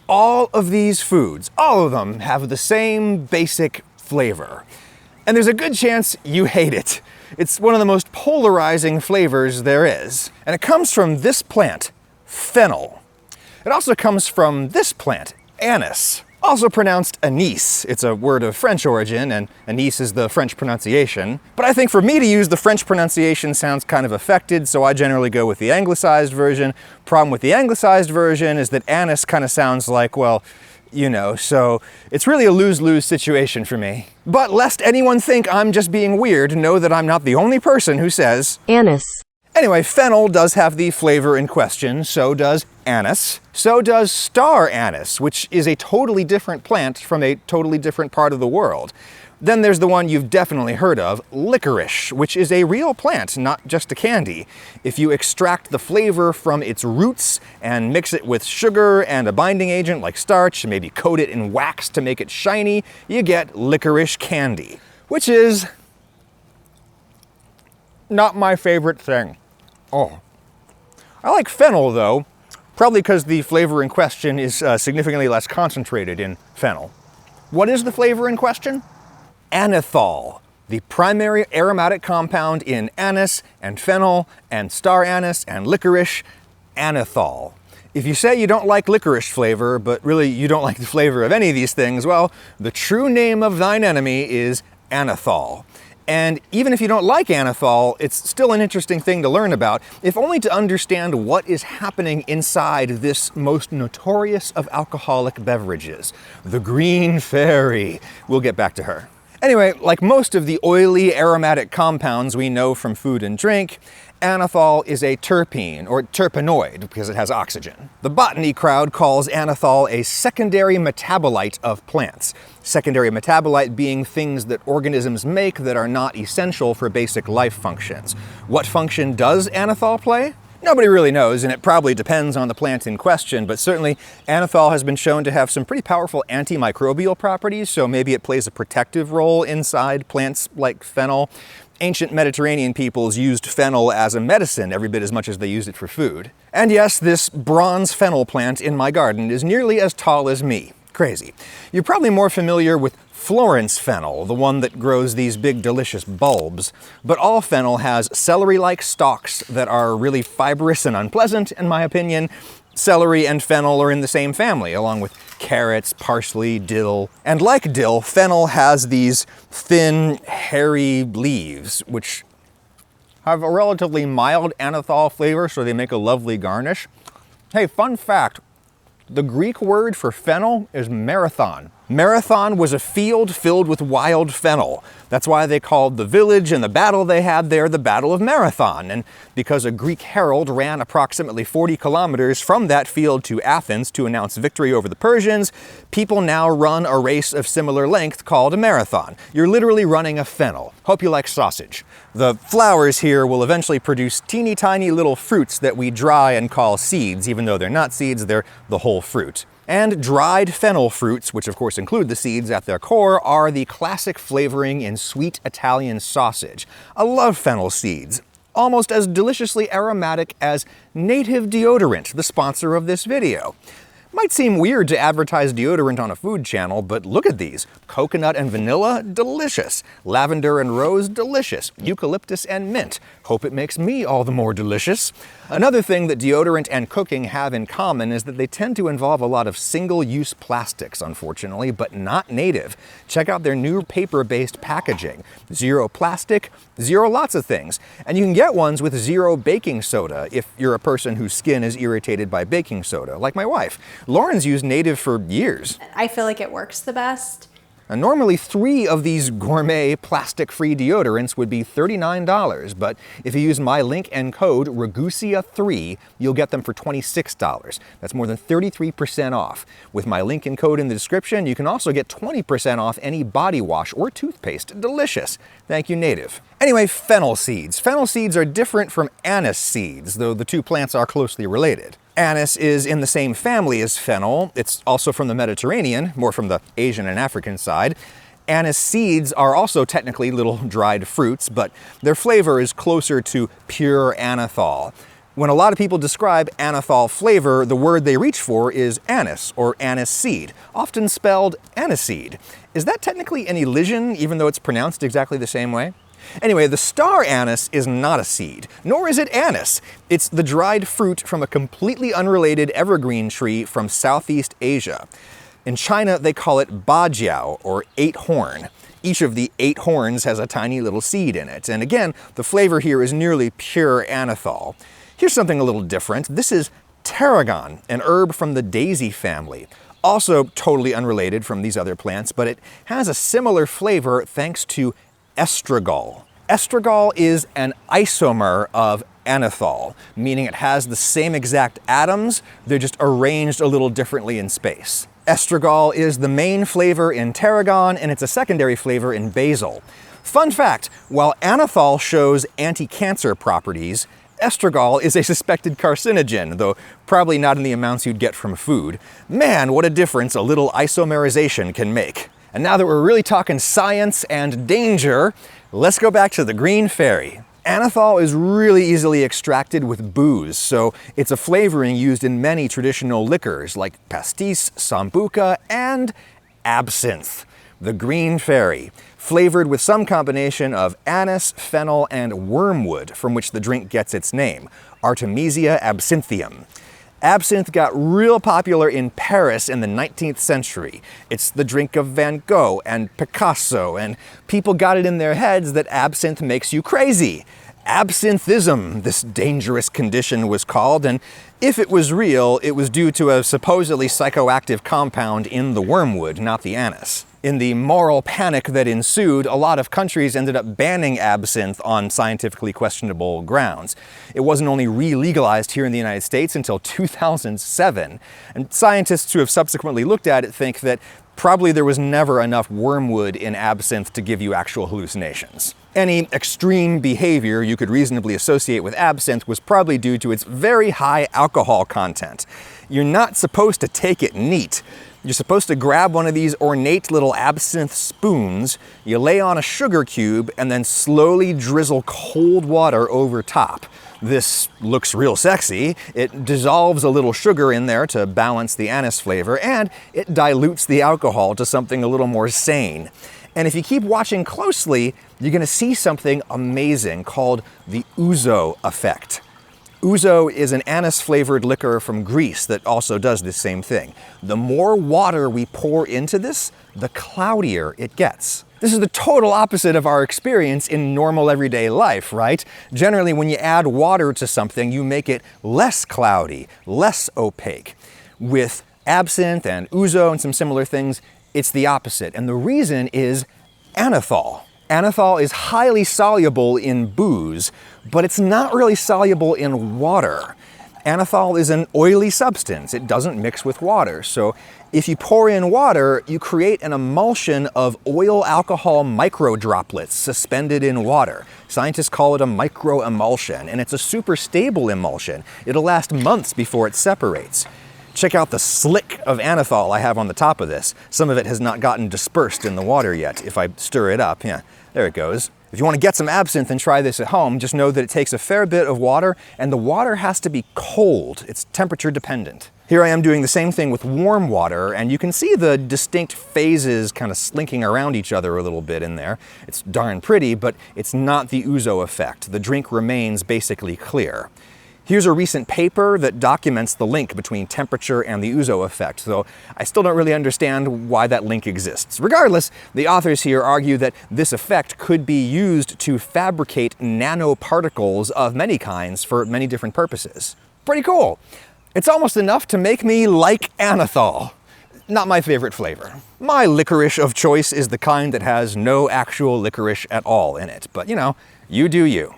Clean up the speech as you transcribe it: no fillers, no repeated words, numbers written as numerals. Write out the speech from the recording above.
All of these foods, all of them, have the same basic flavor. And there's a good chance you hate it. It's one of the most polarizing flavors there is. And it comes from this plant, fennel. It also comes from this plant, anise. Also pronounced anise. It's a word of French origin, and anise is the French pronunciation. But I think for me to use the French pronunciation sounds kind of affected, so I generally go with the anglicized version. Problem with the anglicized version is that anise kind of sounds like, well, you know, so it's really a lose-lose situation for me. But lest anyone think I'm just being weird, know that I'm not the only person who says anise. Anyway, fennel does have the flavor in question, so does anise. So does star anise, which is a totally different plant from a totally different part of the world. Then there's the one you've definitely heard of, licorice, which is a real plant, not just a candy. If you extract the flavor from its roots and mix it with sugar and a binding agent like starch, maybe coat it in wax to make it shiny, you get licorice candy, which is not my favorite thing. Oh. I like fennel though, probably because the flavor in question is significantly less concentrated in fennel. What is the flavor in question? Anethol, the primary aromatic compound in anise and fennel and star anise and licorice, anethol. If you say you don't like licorice flavor, but really you don't like the flavor of any of these things, well, the true name of thine enemy is anethol. And even if you don't like anethol, it's still an interesting thing to learn about, if only to understand what is happening inside this most notorious of alcoholic beverages, the green fairy. We'll get back to her. Anyway, like most of the oily aromatic compounds we know from food and drink, anethol is a terpene, or terpenoid, because it has oxygen. The botany crowd calls anethol a secondary metabolite of plants. Secondary metabolite being things that organisms make that are not essential for basic life functions. What function does anethol play? Nobody really knows, and it probably depends on the plant in question, but certainly anethol has been shown to have some pretty powerful antimicrobial properties, so maybe it plays a protective role inside plants like fennel. Ancient Mediterranean peoples used fennel as a medicine every bit as much as they used it for food. And yes, this bronze fennel plant in my garden is nearly as tall as me. Crazy. You're probably more familiar with Florence fennel, the one that grows these big delicious bulbs. But all fennel has celery-like stalks that are really fibrous and unpleasant, in my opinion. Celery and fennel are in the same family, along with carrots, parsley, dill. And like dill, fennel has these thin, hairy leaves, which have a relatively mild anethol flavor, so they make a lovely garnish. Hey, fun fact, the Greek word for fennel is marathon. Marathon was a field filled with wild fennel. That's why they called the village and the battle they had there the Battle of Marathon. And because a Greek herald ran approximately 40 kilometers from that field to Athens to announce victory over the Persians, people now run a race of similar length called a marathon. You're literally running a fennel. Hope you like sausage. The flowers here will eventually produce teeny tiny little fruits that we dry and call seeds. Even though they're not seeds, they're the whole fruit. And dried fennel fruits, which of course include the seeds at their core, are the classic flavoring in sweet Italian sausage. I love fennel seeds. Almost as deliciously aromatic as Native Deodorant, the sponsor of this video. Might seem weird to advertise deodorant on a food channel, but look at these. Coconut and vanilla, delicious. Lavender and rose, delicious. Eucalyptus and mint. Hope it makes me all the more delicious. Another thing that deodorant and cooking have in common is that they tend to involve a lot of single-use plastics, unfortunately, but not native. Check out their new paper-based packaging. Zero plastic, zero lots of things. And you can get ones with zero baking soda if you're a person whose skin is irritated by baking soda, like my wife. Lauren's used native for years. I feel like it works the best. And normally 3 of these gourmet plastic-free deodorants would be $39, but if you use my link and code RAGUSEA3, you'll get them for $26. That's more than 33% off. With my link and code in the description, you can also get 20% off any body wash or toothpaste. Delicious. Thank you, Native. Anyway, fennel seeds. Fennel seeds are different from anise seeds, though the two plants are closely related. Anise is in the same family as fennel. It's also from the Mediterranean, more from the Asian and African side. Anise seeds are also technically little dried fruits, but their flavor is closer to pure anethol. When a lot of people describe anethol flavor, the word they reach for is anise or anise seed, often spelled aniseed. Is that technically an elision, even though it's pronounced exactly the same way? Anyway, the star anise is not a seed, nor is it anise. It's the dried fruit from a completely unrelated evergreen tree from Southeast Asia. In China, they call it bajiao, or 8-horn. Each of the 8 horns has a tiny little seed in it, and again, the flavor here is nearly pure anethol. Here's something a little different. This is tarragon, an herb from the daisy family. Also totally unrelated from these other plants, but it has a similar flavor thanks to estragol. Estragol is an isomer of anethol, meaning it has the same exact atoms, they're just arranged a little differently in space. Estragol is the main flavor in tarragon, and it's a secondary flavor in basil. Fun fact, while anethol shows anti-cancer properties, estragol is a suspected carcinogen, though probably not in the amounts you'd get from food. Man, what a difference a little isomerization can make. And now that we're really talking science and danger, let's go back to the green fairy. Anethol is really easily extracted with booze, so it's a flavoring used in many traditional liquors like pastis, sambuca, and absinthe. The green fairy, flavored with some combination of anise, fennel, and wormwood, from which the drink gets its name, Artemisia absinthium. Absinthe got real popular in Paris in the 19th century. It's the drink of Van Gogh and Picasso, and people got it in their heads that absinthe makes you crazy. Absinthism, this dangerous condition, was called, and if it was real, it was due to a supposedly psychoactive compound in the wormwood, not the anise. In the moral panic that ensued, a lot of countries ended up banning absinthe on scientifically questionable grounds. It wasn't only re-legalized here in the United States until 2007, and scientists who have subsequently looked at it think that probably there was never enough wormwood in absinthe to give you actual hallucinations. Any extreme behavior you could reasonably associate with absinthe was probably due to its very high alcohol content. You're not supposed to take it neat. You're supposed to grab one of these ornate little absinthe spoons, you lay on a sugar cube, and then slowly drizzle cold water over top. This looks real sexy. It dissolves a little sugar in there to balance the anise flavor, and it dilutes the alcohol to something a little more sane. And if you keep watching closely, you're gonna see something amazing called the OUZO effect. Ouzo is an anise-flavored liquor from Greece that also does this same thing. The more water we pour into this, the cloudier it gets. This is the total opposite of our experience in normal everyday life, right? Generally, when you add water to something, you make it less cloudy, less opaque. With absinthe and ouzo and some similar things, it's the opposite. And the reason is anethol. Anethol is highly soluble in booze, but it's not really soluble in water. Anethol is an oily substance. It doesn't mix with water. So if you pour in water, you create an emulsion of oil alcohol microdroplets suspended in water. Scientists call it a microemulsion, and it's a super stable emulsion. It'll last months before it separates. Check out the slick of anethol I have on the top of this. Some of it has not gotten dispersed in the water yet. If I stir it up, yeah, there it goes. If you want to get some absinthe and try this at home, just know that it takes a fair bit of water, and the water has to be cold. It's temperature dependent. Here I am doing the same thing with warm water, and you can see the distinct phases kind of slinking around each other a little bit in there. It's darn pretty, but it's not the ouzo effect. The drink remains basically clear. Here's a recent paper that documents the link between temperature and the ouzo effect, though I still don't really understand why that link exists. Regardless, the authors here argue that this effect could be used to fabricate nanoparticles of many kinds for many different purposes. Pretty cool. It's almost enough to make me like anethol. Not my favorite flavor. My licorice of choice is the kind that has no actual licorice at all in it, but you know, you do you.